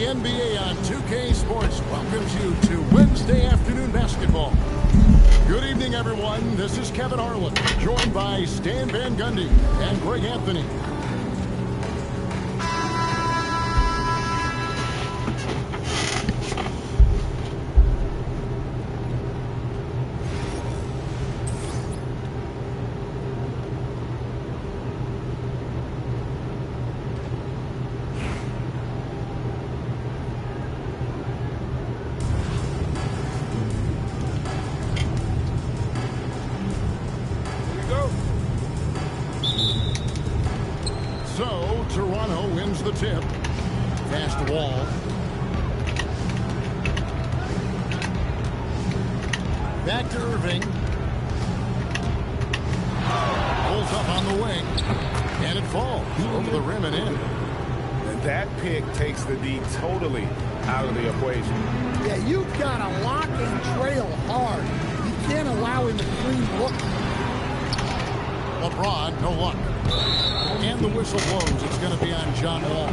NBA on 2K Sports welcomes you to Wednesday afternoon basketball. Good evening, everyone. This is Kevin Harlan, joined by Stan Van Gundy and Greg Anthony. So, Toronto wins the tip. Fast Wall. Back to Irving. Pulls up on the wing. And it falls over the rim and in. And that pick takes the D totally out of the equation. Yeah, you've got to lock and trail hard. You can't allow him to clean look. LeBron, no luck. And the whistle blows. It's going to be on John Wall.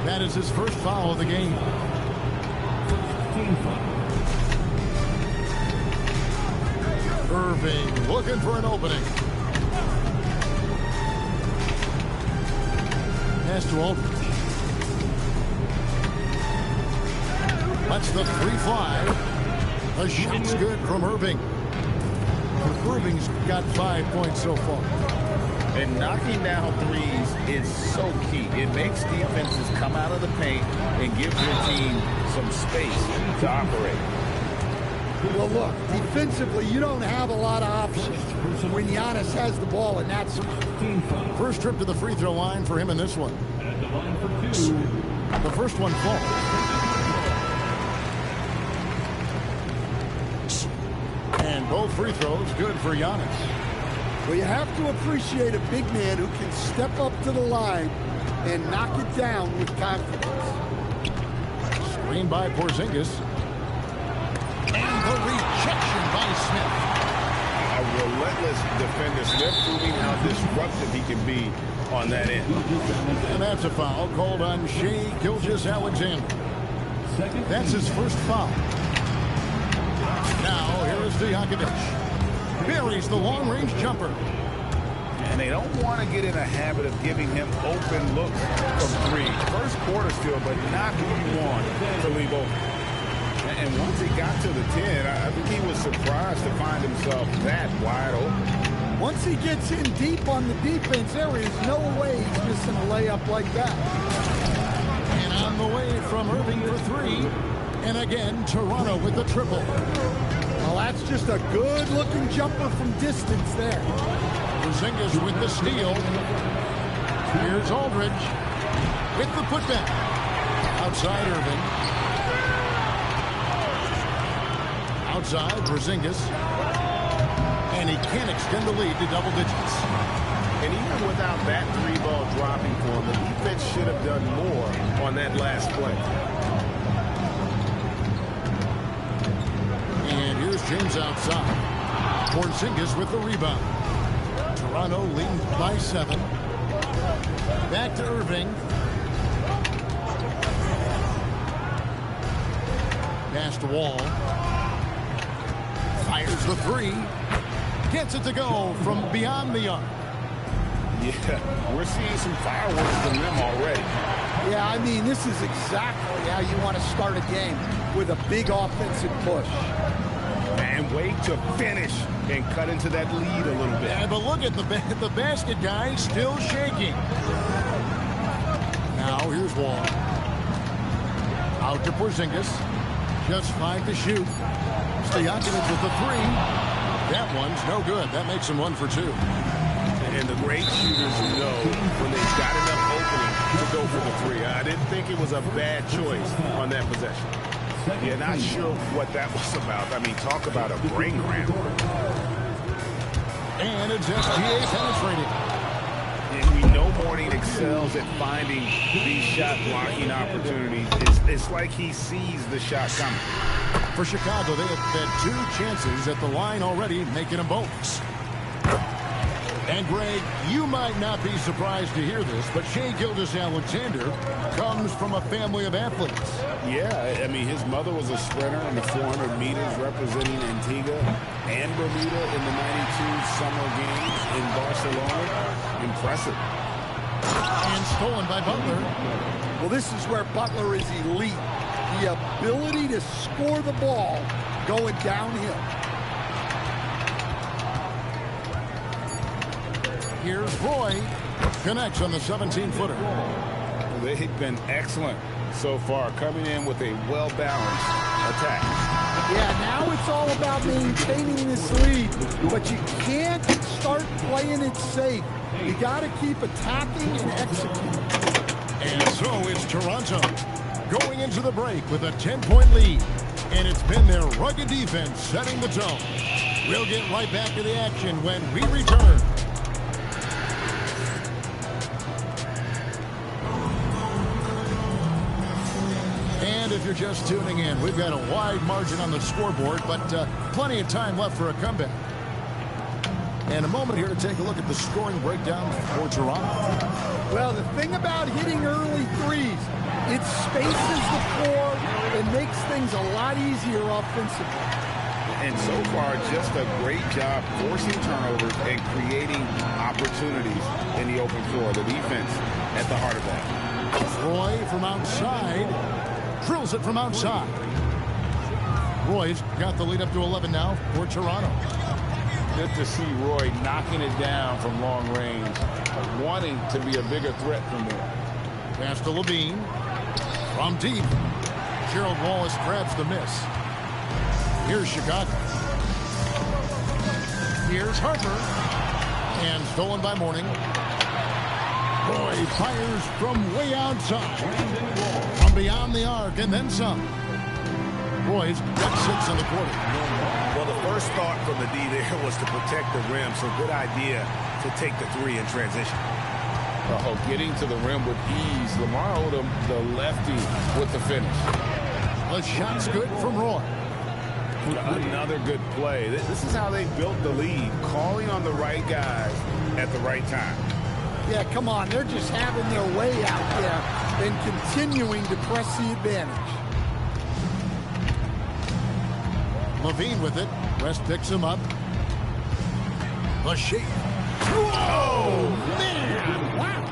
That is his first foul of the game. Irving looking for an opening. Pass to Aldridge. Lets the three fly. The shot's good from Irving. Irving's got 5 points so far. And knocking down threes is so key. It makes defenses come out of the paint and give your team some space to operate. Well, look, defensively, you don't have a lot of options when Giannis has the ball, and that's first trip to the free throw line for him in this one. The first one falls. And both free throws good for Giannis. Well, you have to appreciate a big man who can step up to the line and knock it down with confidence. Screen by Porzingis. And the rejection by Smith. A relentless defender. Smith proving how disruptive he can be on that end. And that's a foul called on Shai Gilgeous-Alexander. That's his first foul. Now, here is Stojakovic. Buries the long-range jumper. And they don't want to get in a habit of giving him open looks from three. First quarter still, but not who you want to leave open. And once he got to the 10, I think he was surprised to find himself that wide open. Once he gets in deep on the defense, there is no way he's missing a layup like that. And on the way from Irving for three. And again, Toronto with the triple. Well, that's just a good-looking jumper from distance there. Porzingis with the steal. Here's Aldridge with the putback. Outside Irving. Outside Porzingis. And he can't extend the lead to double digits. And even without that three ball dropping for him, the defense should have done more on that last play. And here's James outside. Porzingis with the rebound. Toronto leads by 7. Back to Irving. Pass to Wall. Fires the three. Gets it to go from beyond the arc. Yeah, we're seeing some fireworks from them already. Yeah, I mean, this is exactly how you want to start a game, with a big offensive push. And wait to finish and cut into that lead a little bit. Yeah, but look at the basket guy still shaking. Now here's Wall. Out to Porzingis. Just 5 to shoot. Stojakovic with the three. That one's no good. That makes him 1 for 2. And the great shooters know when they've got enough opening to go for the three. I didn't think it was a bad choice on that possession. Yeah, not sure what that was about. I mean, talk about a brain cramp. And it's SGA penetrating. And we know Mourning excels at finding these shot blocking opportunities. It's like he sees the shot coming. For Chicago, they have had 2 chances at the line already, making them both. And, Greg, you might not be surprised to hear this, but Shai Gilgeous-Alexander comes from a family of athletes. Yeah, I mean, his mother was a sprinter in the 400 meters representing Antigua and Bermuda in the 92 Summer Games in Barcelona. Impressive. And stolen by Butler. Well, this is where Butler is elite. The ability to score the ball going downhill. Here's Roy. Connects on the 17-footer. They've been excellent so far, coming in with a well-balanced attack. Yeah, now it's all about maintaining this lead, but you can't start playing it safe. You got to keep attacking and executing. And so it's Toronto going into the break with a 10-point lead. And it's been their rugged defense setting the tone. We'll get right back to the action when we return. And if you're just tuning in, we've got a wide margin on the scoreboard, but plenty of time left for a comeback. And a moment here to take a look at the scoring breakdown for Toronto. Well, the thing about hitting early threes, it spaces the floor and makes things a lot easier offensively. And so far, just a great job forcing turnovers and creating opportunities in the open floor. The defense at the heart of that. Roy from outside. Drills it from outside. Roy's got the lead up to 11 now for Toronto. Good to see Roy knocking it down from long range, wanting to be a bigger threat from there. Pass to Levine. From deep. Gerald Wallace grabs the miss. Here's Chicago. Here's Harper. And stolen by Mourning. Roy fires from way outside. From beyond the arc and then some. Roy's got 6 in the quarter. Well, the first thought from the D there was to protect the rim, so good idea to take the 3 in transition. Oh, getting to the rim with ease. Lamar Odom, the lefty, with the finish. The shot's good from Roy. Another good play. This is how they built the lead, calling on the right guys at the right time. Yeah, come on. They're just having their way out there and continuing to press the advantage. Levine with it. West picks him up. The shake. Oh, man. Wow.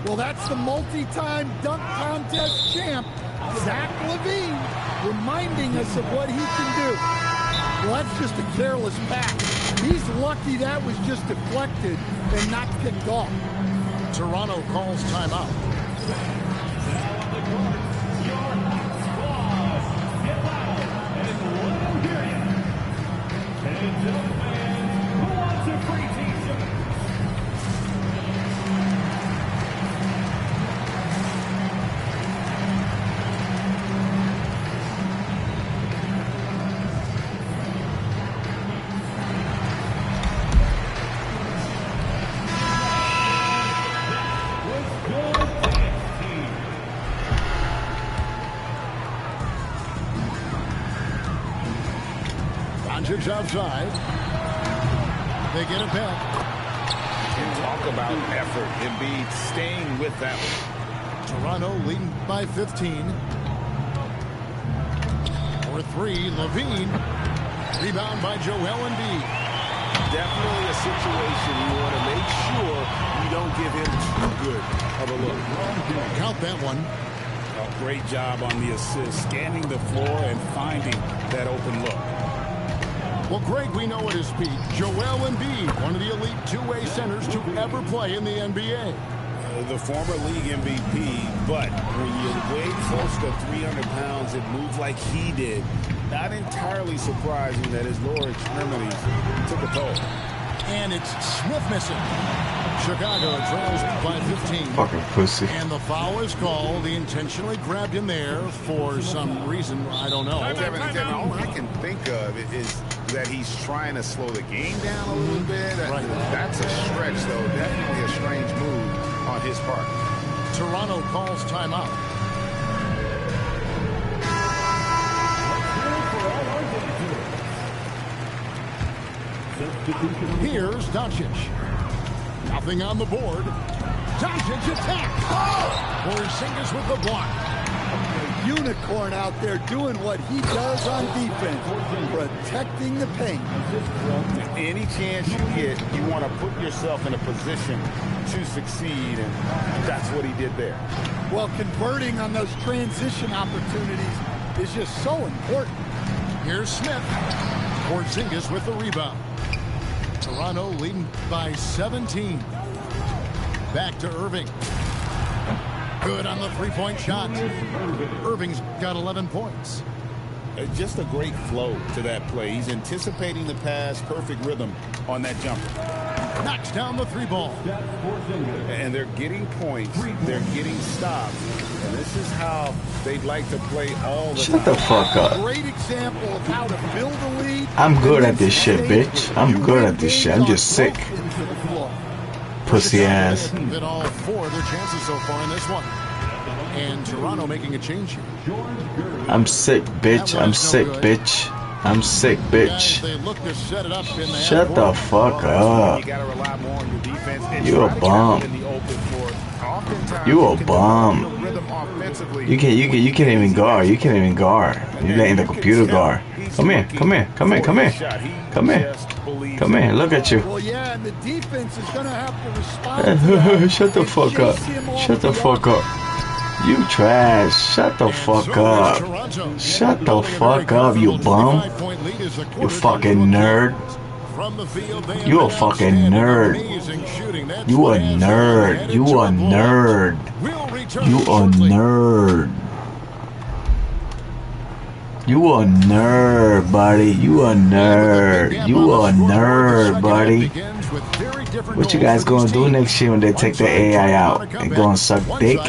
Well, that's the multi-time dunk contest champ, Zach Levine, reminding us of what he can do. Well, that's just a careless pass. He's lucky that was just deflected and not picked off. Toronto calls timeout. Doncic's outside. They get it back. Talk about effort. Embiid staying with that one. Toronto leading by 15. For 3, Levine. Rebound by Joel Embiid. Definitely a situation you want to make sure you don't give him too good of a look. Count that one. A great job on the assist, scanning the floor and finding that open look. Well, Greg, we know at his peak, Joel Embiid, one of the elite two-way centers to ever play in the NBA. The former league MVP, but when you weigh close to 300 pounds and move like he did, not entirely surprising that his lower extremities took a toll. And it's Smith missing. Chicago trails by 15. Fucking pussy. And the foul is called. He intentionally grabbed him there for some reason. I don't know. Kevin, all I can think of is that he's trying to slow the game down a little bit. Right. That's a stretch, though. Definitely a strange move on his part. Toronto calls timeout. Here's Doncic. Nothing on the board. Doncic attacks. Porzingis with the block. A unicorn out there doing what he does on defense, protecting the paint. Any chance you get, you want to put yourself in a position to succeed, and that's what he did there. Well, converting on those transition opportunities is just so important. Here's Smith. Porzingis with the rebound. Toronto leading by 17. Back to Irving. Good on the three-point shot. Irving's got 11 points. Just a great flow to that play. He's anticipating the pass, perfect rhythm on that jumper. Knocks down the three ball. And they're getting points. They're getting stops. And this is how they'd like to play all the time. Shut the fuck up. Great example of how to build a lead. I'm good at this shit, bitch. I'm good at this shit. I'm just sick. Pussy ass. Been all four of their chances so far in this one. And Toronto making a change here. I'm sick, bitch. I'm sick, bitch. I'm sick, bitch. They look to set it up in the Shut the fuck up. You gotta rely more on your defense and You a try to bum. get in the open floor. Oftentimes, You a can bum. develop the rhythm offensively. You can't even guard. You can't even guard. You're letting the computer guard. Come here, come here, come here, come here. Come here. Come here, look at you. Well, yeah, and the defense is going to have to respond to that. Shut the fuck up. Shut the fuck up. You trash. Shut the fuck up. Shut the fuck up, you bum. You fucking nerd. You a fucking nerd. You a nerd. You a nerd. You a nerd. You a nerd, buddy. You a nerd. You a nerd, buddy. What you guys gonna do next year when they take the AI out? And gonna suck dick?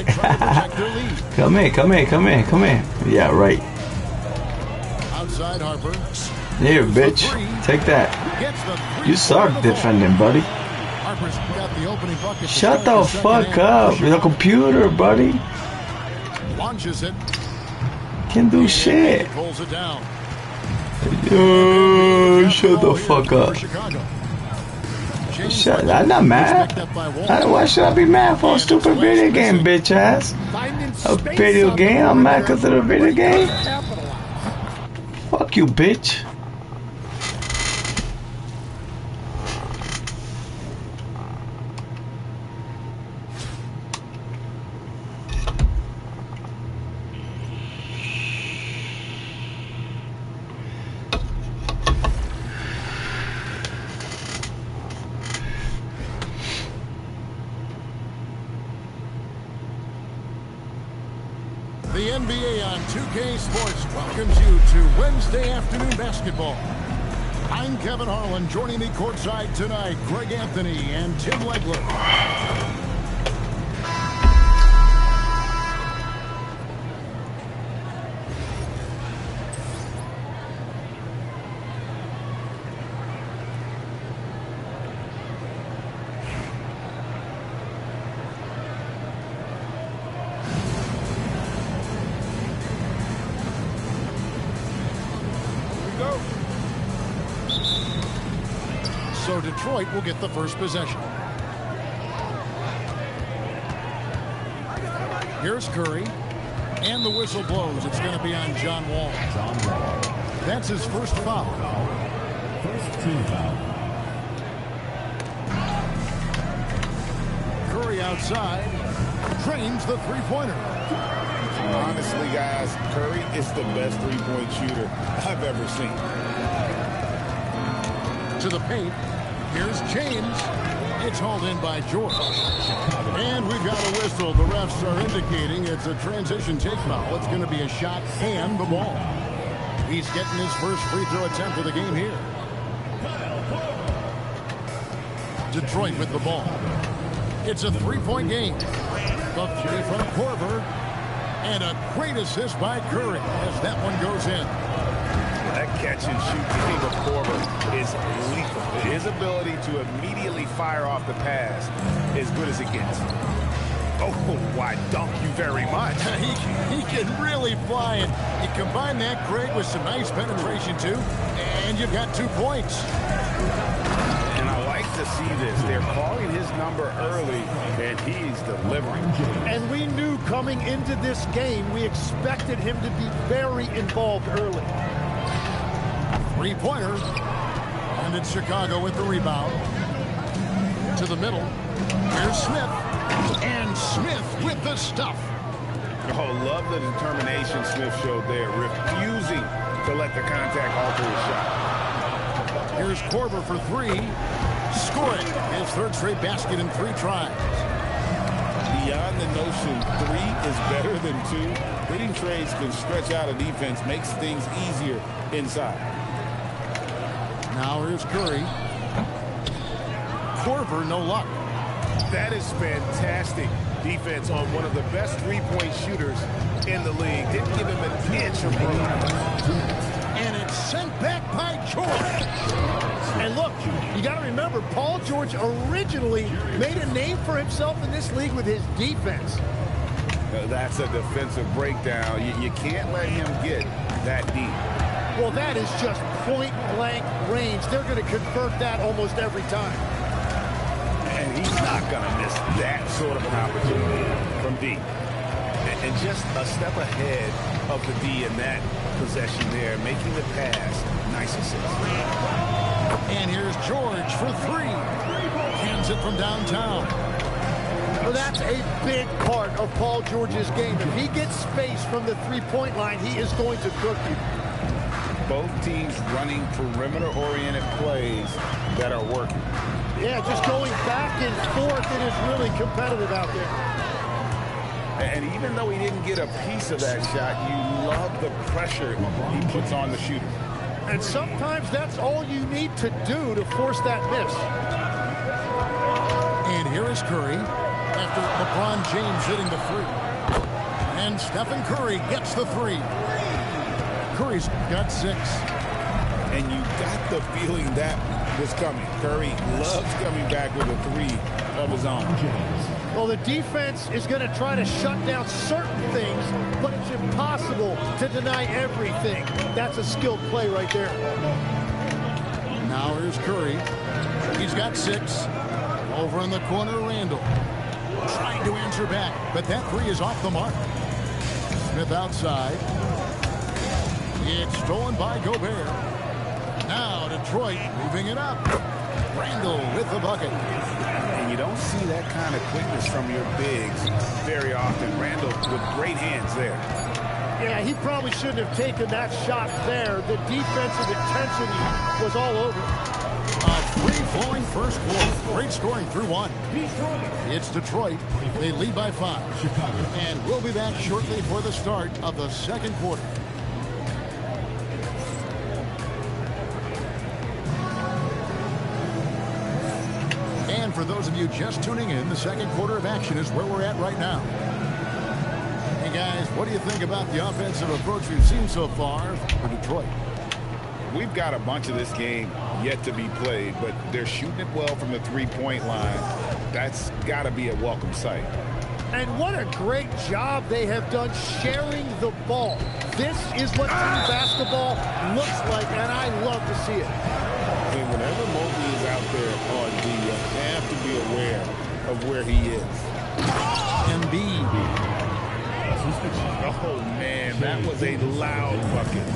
Come here, come here, come here, come here. Yeah, right. Outside Harper. Here, bitch. Take that. You suck defending, buddy. Harper's got the opening bucket. Shut the fuck up. You're a computer, buddy. Launches it. Can't do shit. Pulls it down. Yo, shut the fuck up. Shut. I'm not mad. Why should I be mad for a stupid video game, bitch ass? A video game? I'm mad because of a video game? Fuck you, bitch. The NBA on 2K Sports welcomes you to Wednesday afternoon basketball. I'm Kevin Harlan. Joining me courtside tonight, Greg Anthony and Tim Legler. So Detroit will get the first possession. Here's Curry. And the whistle blows. It's going to be on John Wall. That's his first foul. First team foul. Curry outside. Trains the three-pointer. Honestly, guys, Curry is the best three-point shooter I've ever seen. To the paint. Here's James. It's hauled in by George. And we've got a whistle. The refs are indicating it's a transition take foul. It's going to be a shot and the ball. He's getting his first free throw attempt of the game here. Detroit with the ball. It's a three-point game. The three from Korver. And a great assist by Curry as that one goes in. That catch and shoot team of Korver is lethal. His ability to immediately fire off the pass as good as it gets. Oh, why, thank you very much. He can really fly it. You combine that, Craig, with some nice penetration, too, and you've got 2 points. And I like to see this. They're calling his number early, and he's delivering. And we knew coming into this game, we expected him to be very involved early. Three-pointer. And it's Chicago with the rebound. To the middle. Here's Smith. And Smith with the stuff. Oh, love the determination Smith showed there, refusing to let the contact alter his shot. Here's Korver for three. Scoring his third straight basket in 3 tries. Beyond the notion 3 is better than 2, hitting trades can stretch out a defense, makes things easier inside. Now here's Curry. Korver, no luck. That is fantastic defense on one of the best three-point shooters in the league. Didn't give him an inch of room. And it's sent back by George. And look, you got to remember, Paul George originally made a name for himself in this league with his defense. That's a defensive breakdown. You can't let him get that deep. Well, that is just point-blank range. They're going to convert that almost every time. And he's not going to miss that sort of an opportunity from deep. And just a step ahead of the D in that possession there, making the pass. Nice assist. And here's George for 3. Hands it from downtown. Well, that's a big part of Paul George's game. If he gets space from the three-point line, he is going to cook you. Both teams running perimeter-oriented plays that are working. Yeah, just going back and forth, it is really competitive out there. And even though he didn't get a piece of that shot, you love the pressure he puts on the shooter. And sometimes that's all you need to do to force that miss. And here is Curry after LeBron James hitting the 3. And Stephen Curry gets the 3. Curry's got 6. And you got the feeling that was coming. Curry loves coming back with a 3 of his own. Well, the defense is going to try to shut down certain things, but it's impossible to deny everything. That's a skilled play right there. Now here's Curry. He's got 6. Over in the corner, Randall. Trying to answer back, but that 3 is off the mark. Smith outside. It's stolen by Gobert. Now Detroit moving it up. Randall with the bucket. And you don't see that kind of quickness from your bigs very often. Randall with great hands there. Yeah, he probably shouldn't have taken that shot there. The defensive intensity was all over. A free-flowing first quarter. Great scoring through 1. It's Detroit. They lead by 5. Chicago. And we'll be back shortly for the start of the second quarter. And for those of you just tuning in, the second quarter of action is where we're at right now. Hey guys, what do you think about the offensive approach we've seen so far for Detroit? We've got a bunch of this game yet to be played, but they're shooting it well from the three-point line. That's got to be a welcome sight. And what a great job they have done sharing the ball. This is what team basketball looks like, and I love to see it. And whenever Mobley is out there on D, you have to be aware of where he is. Embiid. Oh, man, that was a loud bucket.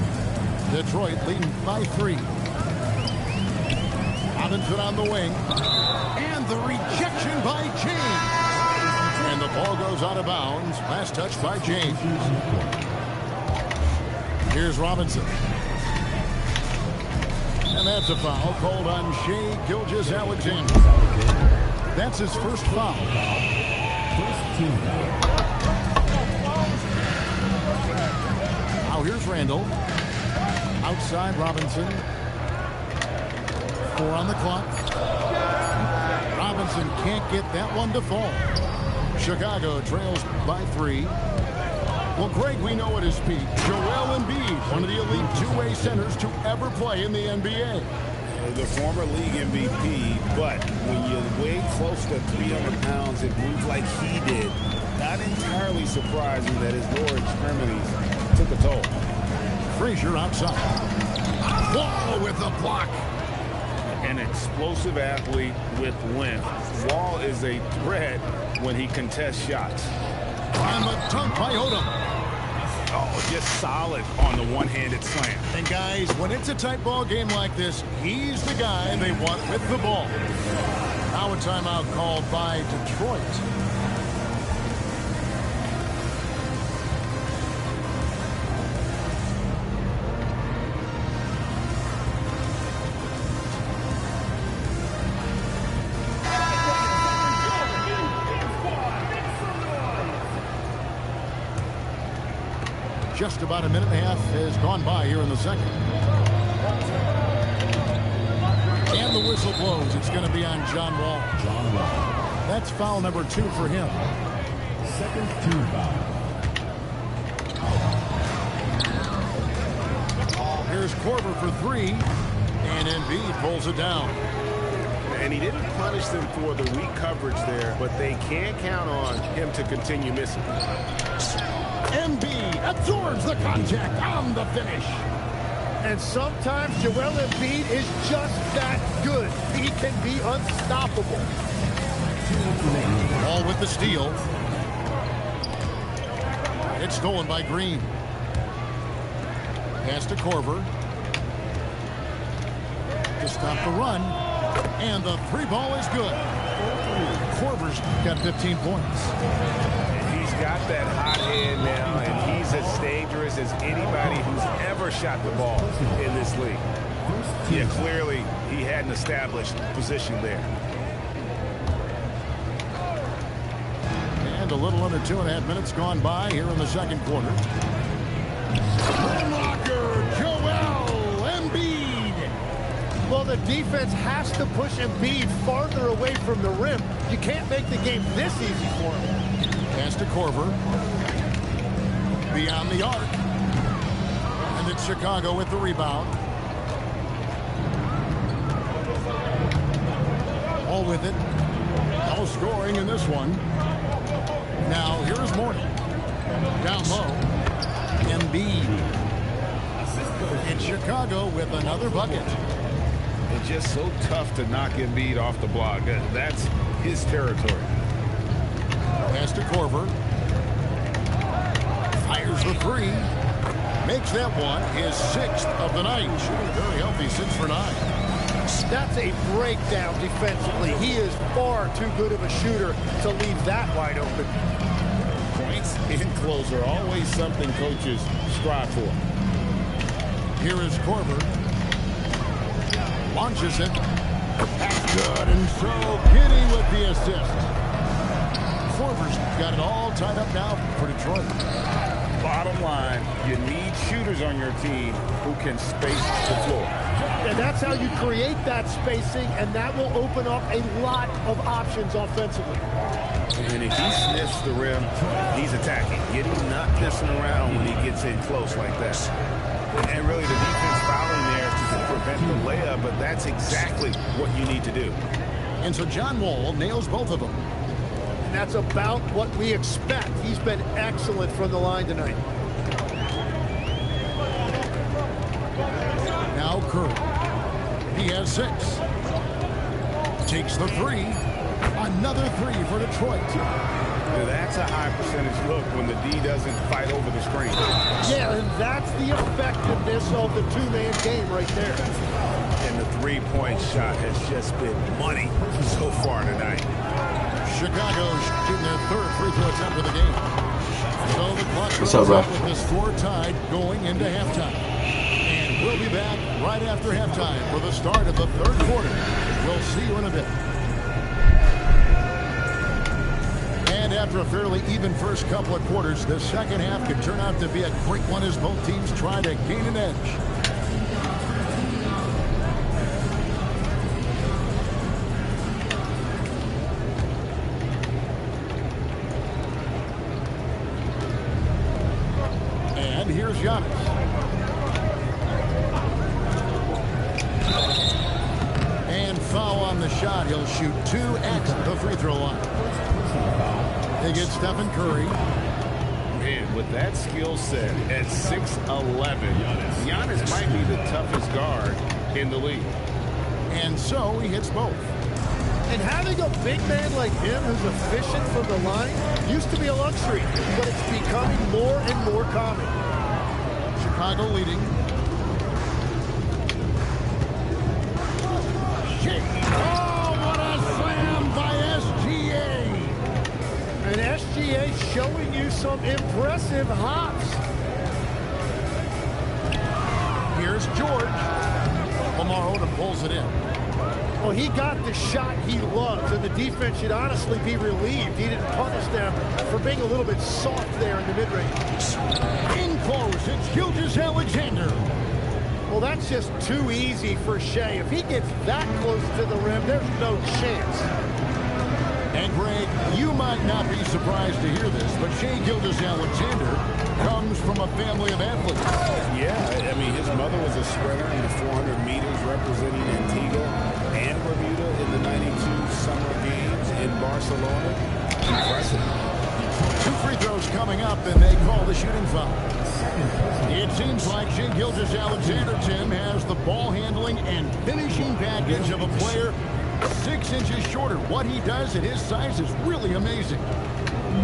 Detroit leading by 3. Robinson on the wing. And the rejection by James. And the ball goes out of bounds. Last touch by James. Here's Robinson. And that's a foul called on Shai Gilgeous-Alexander. That's his first foul. First team foul. Now here's Randall. Outside Robinson. 4 on the clock. Robinson can't get that one to fall. Chicago trails by 3. Well, Greg, we know at his peak, Joel Embiid, one of the elite two-way centers to ever play in the NBA. The former league MVP, but when you weigh close to 300 pounds and move like he did, not entirely surprising that his lower extremities took a toll. Frazier outside. Wall with the block. An explosive athlete with length. Wall is a threat when he contests shots. On the dunk by Odom. Oh, just solid on the one-handed slam. And guys, when it's a tight ball game like this, he's the guy they want with the ball. Now a timeout called by Detroit. Just about a minute and a half has gone by here in the second. And the whistle blows. It's going to be on John Wall. That's foul number 2 for him. Second team foul. Here's Korver for 3. And Embiid pulls it down. And he didn't punish them for the weak coverage there, but they can't count on him to continue missing. Embiid absorbs the contact on the finish. And sometimes Joel Embiid is just that good. He can be unstoppable. Ball with the steal. It's stolen by Green. Pass to Korver. To stop the run. And the 3 ball is good. Korver's got 15 points. He's got that hot hand now, and he's as dangerous as anybody who's ever shot the ball in this league. Yeah, clearly he had an established position there. And a little under 2.5 minutes gone by here in the second quarter. Blocker, Joel Embiid. Well, the defense has to push Embiid farther away from the rim. You can't make the game this easy for him. Pass to Korver. Beyond the arc. And it's Chicago with the rebound. All with it. No scoring in this one. Now here's Morning. Down low. Embiid. And Chicago with another bucket. It's just so tough to knock Embiid off the block. That's his territory. Pass to Korver. Fires the 3. Makes that one his 6th of the night. Shooting very healthy, 6 for 9. That's a breakdown defensively. He is far too good of a shooter to leave that wide open. Points in close are always something coaches strive for. Here is Korver. Launches it. That's good, and so Giddy with the assist. Korver's got it all tied up now for Detroit. Bottom line, you need shooters on your team who can space the floor. And that's how you create that spacing, and that will open up a lot of options offensively. And if he sniffs the rim, he's attacking. Getting not messing around when he gets in close like that. And really, the defense fouling there to prevent the layup, but that's exactly what you need to do. And so John Wall nails both of them. And that's about what we expect. He's been excellent from the line tonight. Now Curry. He has 6. Takes the 3. Another 3 for Detroit. That's a high percentage look when the D doesn't fight over the screen. Yeah, and that's the effectiveness of the 2-man game right there. And the 3-point shot has just been money so far tonight. Chicago's shooting their 3rd free throw attempt of the game. So the clock What's up, runs bro? out with the score tied going into halftime. And we'll be back right after halftime for the start of the 3rd quarter. We'll see you in a bit. And after a fairly even first couple of quarters, the second half could turn out to be a great one as both teams try to gain an edge. And here's Giannis. And foul on the shot. He'll shoot 2 at the free throw line. They get Stephen Curry. Man, with that skill set at 6'11", Giannis might be the toughest guard in the league. And so he hits both. And having a big man like him who's efficient from the line used to be a luxury, but it's becoming more and more common. Chicago leading. Oh, what a slam by SGA. And SGA showing you some impressive hops. Here's George. Lamar Odom pulls it in. Well, he got the shot he loves, and the defense should honestly be relieved. He didn't punish them for being a little bit soft there in the mid-range. In close, it's Gilgeous-Alexander. Well, that's just too easy for Shai. If he gets that close to the rim, there's no chance. And Greg, you might not be surprised to hear this, but Shai Gilgeous-Alexander comes from a family of athletes. Yeah, I mean, his mother was a sprinter in the 400 meters representing Antigua and Bermuda in the 92 Summer Games in Barcelona. Impressive. 2 free throws coming up, and they call the shooting foul. It seems like Shai Gilgeous-Alexander, Tim, has the ball handling and finishing package of a player 6 inches shorter. What he does at his size is really amazing.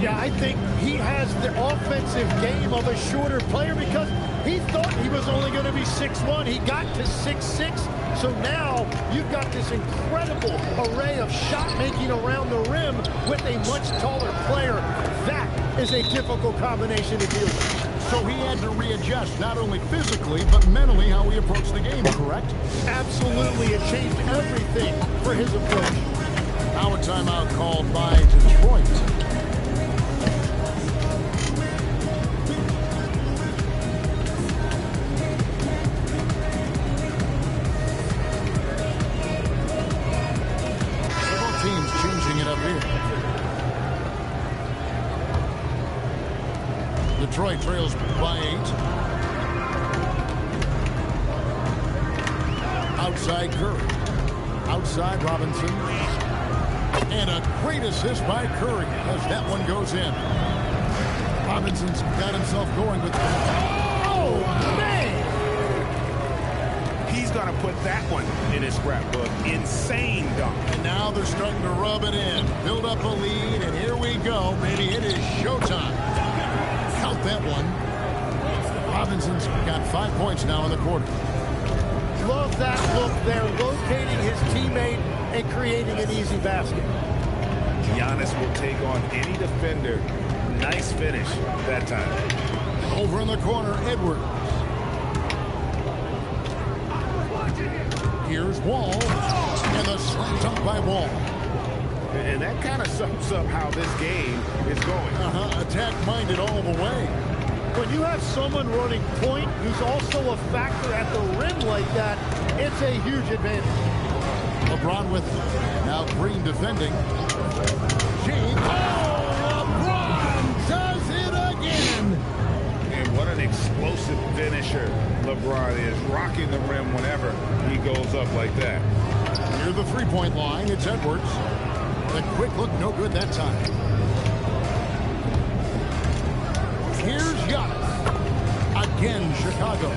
Yeah, I think he has the offensive game of a shorter player because he thought he was only going to be 6'1". He got to 6'6". So now you've got this incredible array of shot making around the rim with a much taller player. That is a difficult combination to deal with. So he had to readjust not only physically but mentally how he approached the game, correct? Absolutely, it changed everything for his approach. Now a timeout called by Detroit. Detroit trails by 8. Outside Curry. Outside Robinson. And a great assist by Curry as that one goes in. Robinson's got himself going with... Oh, man! He's going to put that one in his scrapbook. Insane dunk. And now they're starting to rub it in. Build up a lead, and here we go, baby. It is showtime. Count that one. Robinson's got 5 points now in the quarter. Love that look there, locating his teammate and creating an easy basket. Giannis will take on any defender. Nice finish that time. Over in the corner, Edwards. Here's Wall. And the slam dunk by Wall. And that kind of sums up how this game is going. Attack-minded all the way. When you have someone running point who's also a factor at the rim like that, it's a huge advantage. LeBron with now Green defending. James. Oh, LeBron does it again. And what an explosive finisher LeBron is, rocking the rim whenever he goes up like that. Near the three-point line, it's Edwards. The quick look, no good that time. Here's Giannis. Again, Chicago.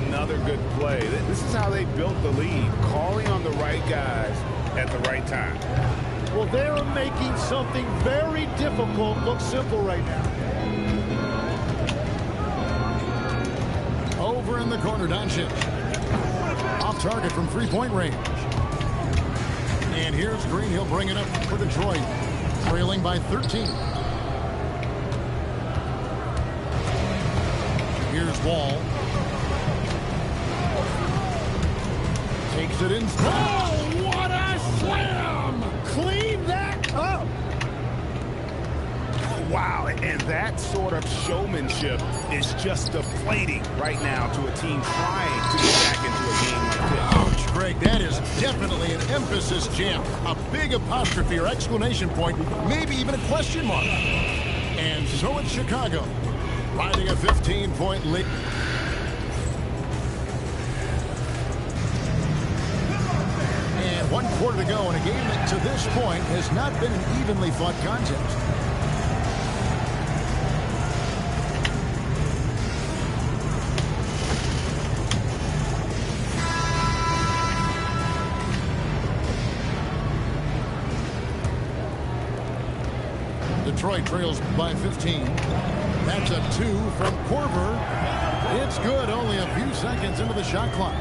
Another good play. This is how they built the lead, calling on the right guys at the right time. Well, they're making something very difficult look simple right now. Over in the corner, Doncic. Off target from three-point range. And here's Green. He'll bring it up for Detroit. Trailing by 13. Here's Wall. Takes it in. Oh, what a slam! Clean that up! Wow, and that sort of showmanship is just deflating right now to a team trying to get back into a game like this. Ouch, Greg, that is definitely an emphasis jam. A big apostrophe or exclamation point, maybe even a question mark. And so it's Chicago, riding a 15-point lead. And 1 quarter to go in a game that to this point has not been an evenly fought contest. Detroit trails by 15. That's a 2 from Korver. It's good, only a few seconds into the shot clock.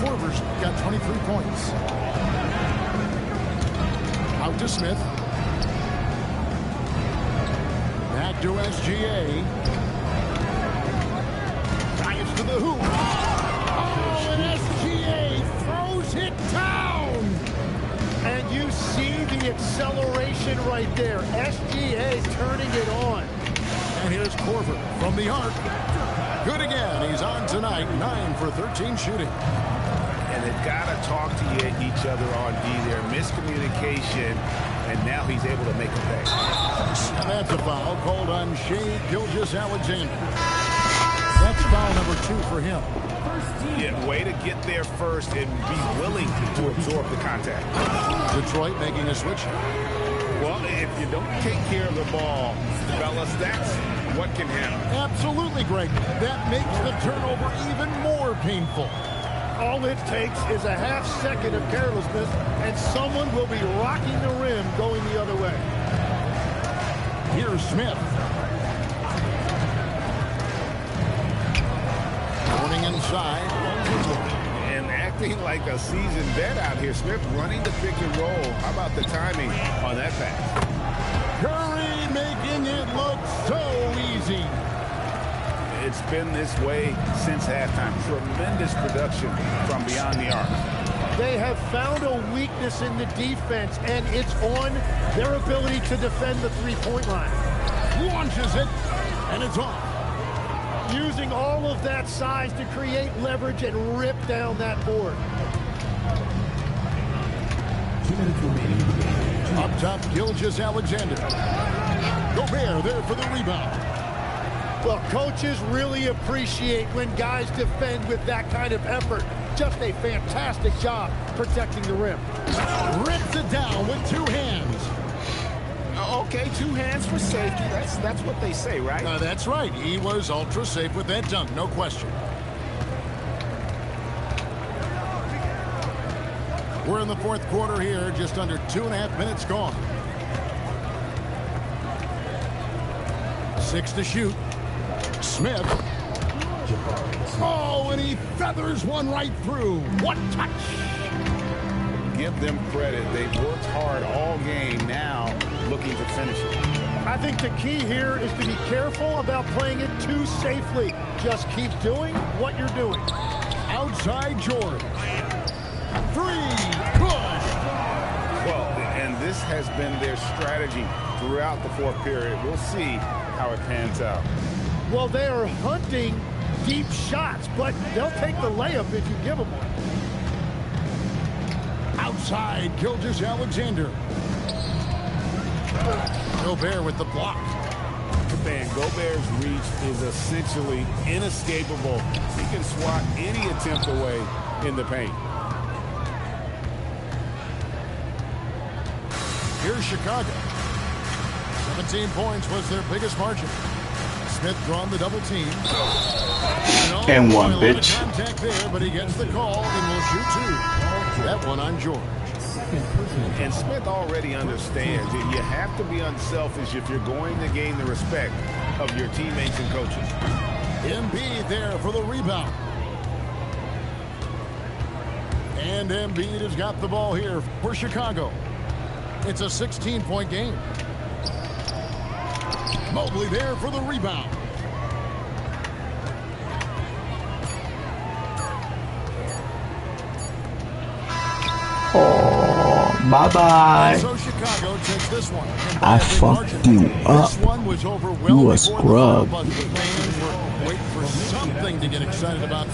Korver's got 23 points. Out to Smith. Back to SGA. Drives to the hoop. Oh, and SGA throws it down. And you see the acceleration right there. SGA turning it on. And here's Korver from the arc. Good again. He's on tonight. 9 for 13 shooting. And they've got to talk to each other on D there. Miscommunication, and now he's able to make a pay. And that's a foul called on Shai Gilgeous-Alexander. That's foul number 2 for him. Yeah, way to get there first and be willing to absorb the contact. Detroit making a switch. Well, if you don't take care of the ball, fellas, that's what can happen. Absolutely, Greg. That makes the turnover even more painful. All it takes is a half second of carelessness, and someone will be rocking the rim going the other way. Here's Smith. Running inside. And acting like a seasoned vet out here. Smith running the pick and roll. How about the timing on that pass? Curry making it look so easy. It's been this way since halftime. Tremendous production from beyond the arc. They have found a weakness in the defense, and it's on their ability to defend the three-point line. Launches it, and it's off. Using all of that size to create leverage and rip down that board. 2 minutes remaining in the game. Up top, Gilgeous-Alexander. Gobert there for the rebound. Well, coaches really appreciate when guys defend with that kind of effort. Just a fantastic job protecting the rim. Rips it down with 2 hands. Okay, 2 hands for safety. That's what they say, right? That's right. He was ultra safe with that dunk, no question. We're in the 4th quarter here, just under 2.5 minutes gone. 6 to shoot. Smith. Oh, and he feathers one right through. What touch! Give them credit. They've worked hard all game, now looking to finish it. I think the key here is to be careful about playing it too safely. Just keep doing what you're doing. Outside George. 3. Push. Well, and this has been their strategy throughout the 4th period. We'll see how it pans out. Well, they are hunting deep shots, but they'll take the layup if you give them one. Outside, Gilgeous-Alexander. Gobert with the block. Man, Gobert's reach is essentially inescapable. He can swat any attempt away in the paint. Here's Chicago. 17 points was their biggest margin. Smith drawn the double team. And one, bitch. Contact there, but he gets the call and will shoot 2. That one on George. And Smith already understands that you have to be unselfish if you're going to gain the respect of your teammates and coaches. Embiid there for the rebound. And Embiid has got the ball here for Chicago. It's a 16-point game. Mobley there for the rebound. Oh, bye-bye. So Chicago takes this one. I fucked you up. This one was over well You a before scrub. the fans were waiting for something to get excited about.